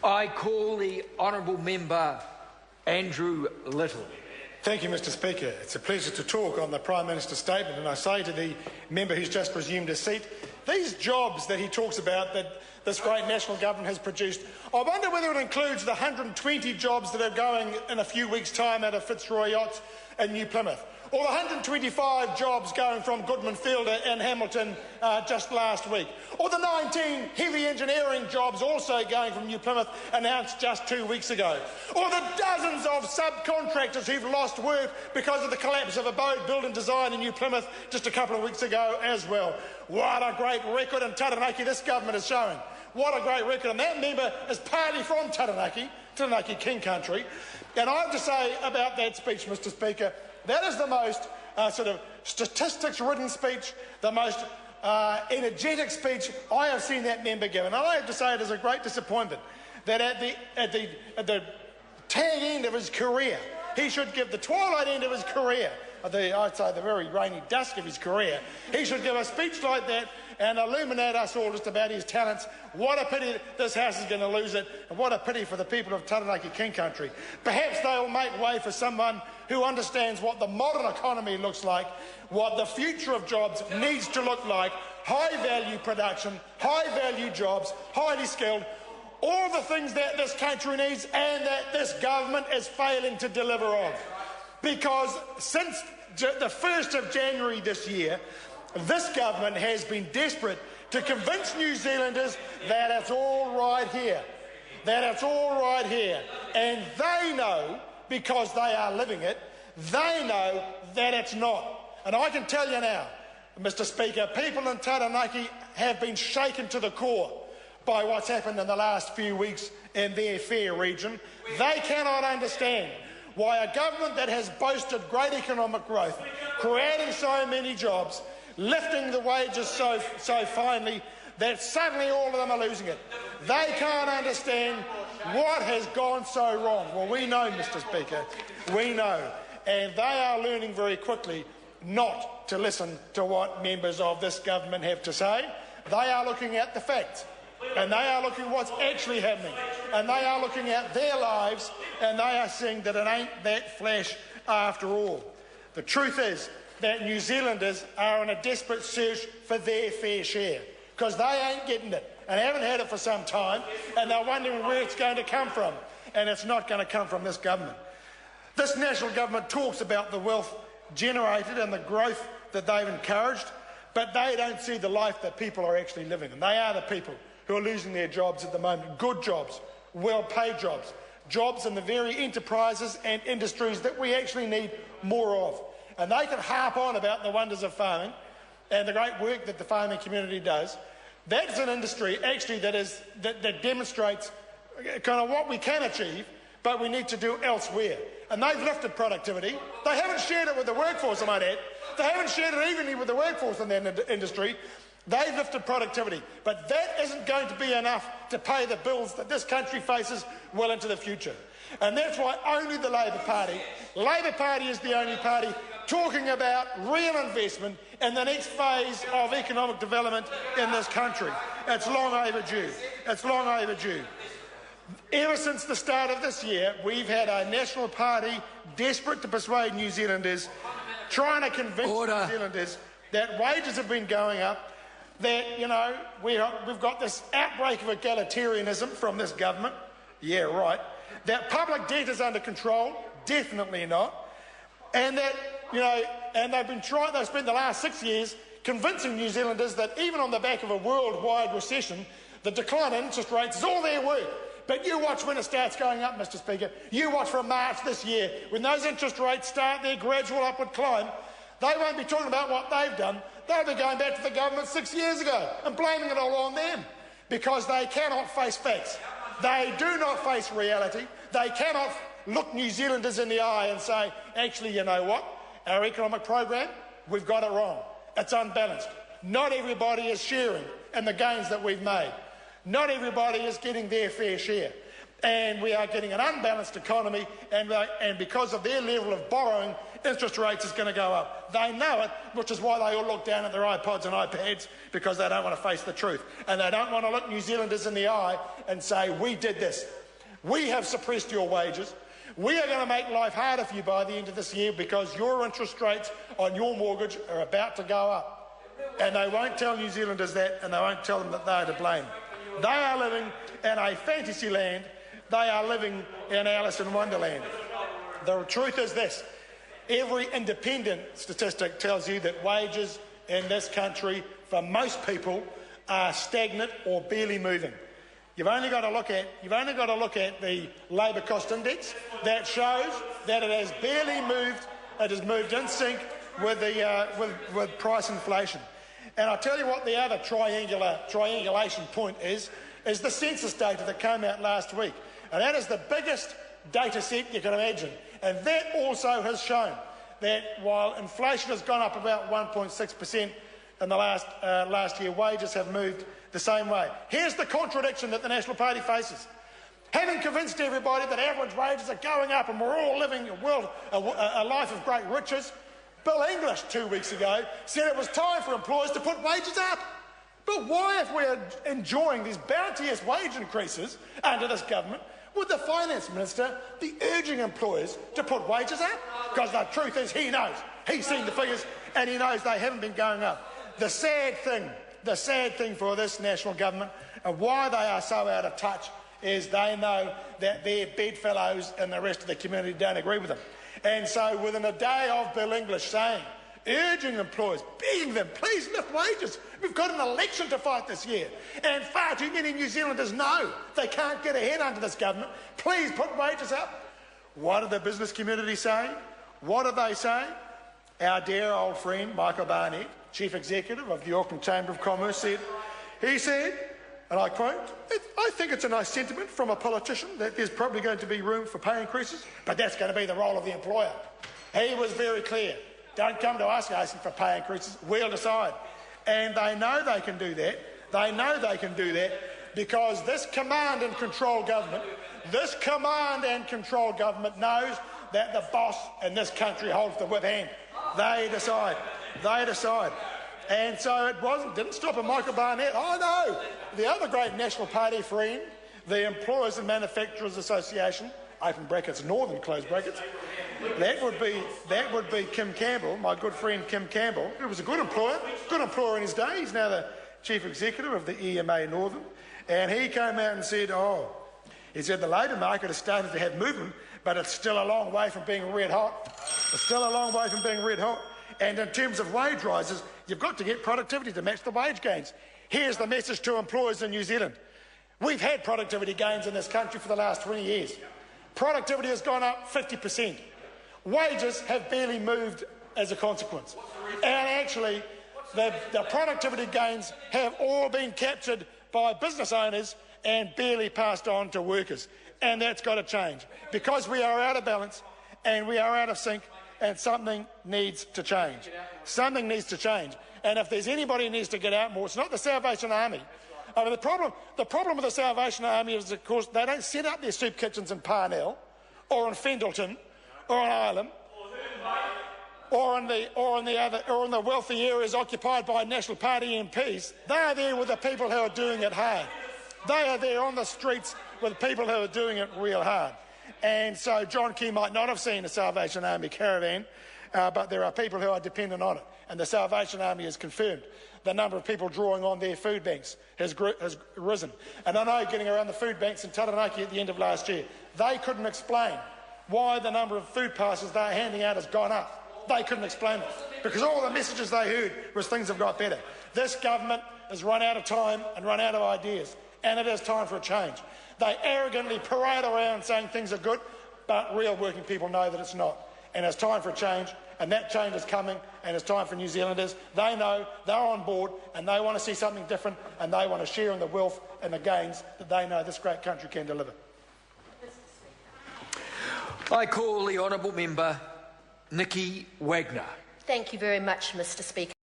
I call the honourable member Andrew Little. Thank you, Mr Speaker. It's a pleasure to talk on the Prime Minister's statement, and I say to the member who's just resumed his seat, these jobs that he talks about that this great national government has produced, I wonder whether it includes the 120 jobs that are going in a few weeks' time out of Fitzroy Yachts in New Plymouth, or the 125 jobs going from Goodman Field in Hamilton just last week, or the 19 heavy engineering jobs also going from New Plymouth announced just 2 weeks ago, or the dozens of subcontractors who've lost work because of the collapse of Abode Build and Design in New Plymouth just a couple of weeks ago as well. What a great record in Taranaki this government is showing. What a great record, and that member is partly from Taranaki King Country. And I have to say about that speech, Mr Speaker, that is the most sort of statistics-ridden speech, the most energetic speech I have seen that member give. And I have to say it is a great disappointment that at the tag end of his career, he should give the twilight end of his career, I'd say the very rainy dusk of his career, he should give a speech like that and illuminate us all just about his talents. What a pity this House is going to lose it, and what a pity for the people of Taranaki King Country. Perhaps they will make way for someone who understands what the modern economy looks like, what the future of jobs needs to look like, high-value production, high-value jobs, highly skilled, all the things that this country needs and that this government is failing to deliver on. Because since the 1st of January this year, this government has been desperate to convince New Zealanders that it's all right here. That it's all right here. And they know, because they are living it, they know that it's not. And I can tell you now, Mr Speaker, people in Taranaki have been shaken to the core by what's happened in the last few weeks in their fair region. They cannot understand why a government that has boasted great economic growth, creating so many jobs, lifting the wages so finely, that suddenly all of them are losing it. They can't understand what has gone so wrong. Well, we know, Mr Speaker, we know. And they are learning very quickly not to listen to what members of this government have to say. They are looking at the facts, and they are looking at what's actually happening, and they are looking at their lives, and they are seeing that it ain't that flash after all. The truth is that New Zealanders are in a desperate search for their fair share, because they ain't getting it and haven't had it for some time, and they're wondering where it's going to come from, and it's not going to come from this government. This national government talks about the wealth generated and the growth that they've encouraged, but they don't see the life that people are actually living, and they are the people who are losing their jobs at the moment. Good jobs, well-paid jobs, jobs in the very enterprises and industries that we actually need more of. And they can harp on about the wonders of farming and the great work that the farming community does. That's an industry actually that demonstrates kind of what we can achieve, but we need to do elsewhere. And they've lifted productivity. They haven't shared it with the workforce, I might add. They haven't shared it evenly with the workforce in that industry. They've lifted productivity, but that isn't going to be enough to pay the bills that this country faces well into the future. And that's why only the Labour Party is the only party talking about real investment in the next phase of economic development in this country. It's long overdue. It's long overdue. Ever since the start of this year, we've had a National Party desperate to persuade New Zealanders, trying to convince New Zealanders that wages have been going up, that, you know, we've got this outbreak of egalitarianism from this government. Yeah, right. That public debt is under control. Definitely not. And that, you know, and they've spent the last 6 years convincing New Zealanders that even on the back of a worldwide recession, the decline in interest rates is all their work. But you watch when it starts going up, Mr Speaker. You watch from March this year, when those interest rates start their gradual upward climb, they won't be talking about what they've done. They'll be going back to the government 6 years ago and blaming it all on them, because they cannot face facts. They do not face reality. They cannot look New Zealanders in the eye and say, actually, you know what? Our economic program, we've got it wrong. It's unbalanced. Not everybody is sharing in the gains that we've made. Not everybody is getting their fair share. And we are getting an unbalanced economy, and because of their level of borrowing, interest rates is going to go up. They know it, which is why they all look down at their iPods and iPads, because they don't want to face the truth. And they don't want to look New Zealanders in the eye and say, we did this. We have suppressed your wages. We are going to make life harder for you by the end of this year because your interest rates on your mortgage are about to go up. And they won't tell New Zealanders that, and they won't tell them that they are to blame. They are living in a fantasy land. They are living in Alice in Wonderland. The truth is this. Every independent statistic tells you that wages in this country, for most people, are stagnant or barely moving. You've only got to look at the labour cost index that shows that it has barely moved. It has moved in sync with with price inflation. And I'll tell you what the other triangulation point is the census data that came out last week. And that is the biggest data set you can imagine. And that also has shown that while inflation has gone up about 1.6% in the last year, wages have moved the same way. Here's the contradiction that the National Party faces. Having convinced everybody that average wages are going up and we're all living a life of great riches, Bill English 2 weeks ago said it was time for employers to put wages up. But why, if we're enjoying these bounteous wage increases under this government, would the Finance Minister be urging employers to put wages up? Because the truth is he knows. He's seen the figures and he knows they haven't been going up. The sad thing for this national government and why they are so out of touch is they know that their bedfellows and the rest of the community don't agree with them. And so within a day of Bill English saying, urging employers, begging them, please lift wages. We've got an election to fight this year. And far too many New Zealanders know they can't get ahead under this government. Please put wages up. What did the business community say? What did they say? Our dear old friend, Michael Barnett, Chief Executive of the Auckland Chamber of Commerce, said, and I quote, I think it's a nice sentiment from a politician that there's probably going to be room for pay increases, but that's going to be the role of the employer. He was very clear. Don't come to us asking for pay increases. We'll decide. And they know they can do that. They know they can do that because this command and control government knows that the boss in this country holds the whip hand. They decide. They decide. And so it didn't stop at Michael Barnett. Oh no, the other great National Party friend, the Employers and Manufacturers Association, open brackets, Northern close brackets, that would be Kim Campbell, my good friend Kim Campbell, who was a good employer in his day. He's now the Chief Executive of the EMA Northern. And he came out and said, he said the labour market has started to have movement, but it's still a long way from being red hot. It's still a long way from being red hot. And in terms of wage rises, you've got to get productivity to match the wage gains. Here's the message to employers in New Zealand. We've had productivity gains in this country for the last 20 years. Productivity has gone up 50%. Wages have barely moved as a consequence. And actually, the productivity gains have all been captured by business owners and barely passed on to workers. And that's got to change because we are out of balance and we are out of sync. And something needs to change. Something needs to change. And if there's anybody who needs to get out more, it's not the Salvation Army. I mean, the problem with the Salvation Army is, of course, they don't set up their soup kitchens in Parnell, or in Fendalton, or on Ireland, or in the wealthy areas occupied by National Party MPs. They are there with the people who are doing it hard. They are there on the streets with people who are doing it real hard. And so John Key might not have seen a Salvation Army caravan, but there are people who are dependent on it. And the Salvation Army has confirmed the number of people drawing on their food banks has risen. And I know getting around the food banks in Taranaki at the end of last year, they couldn't explain why the number of food passes they're handing out has gone up. They couldn't explain it because all the messages they heard was things have got better. This government has run out of time and run out of ideas, and it is time for a change. They arrogantly parade around saying things are good, but real working people know that it's not. And it's time for a change, and that change is coming, and it's time for New Zealanders. They know, they're on board, and they want to see something different, and they want to share in the wealth and the gains that they know this great country can deliver. I call the Honourable Member Nikki Wagner. Thank you very much, Mr. Speaker.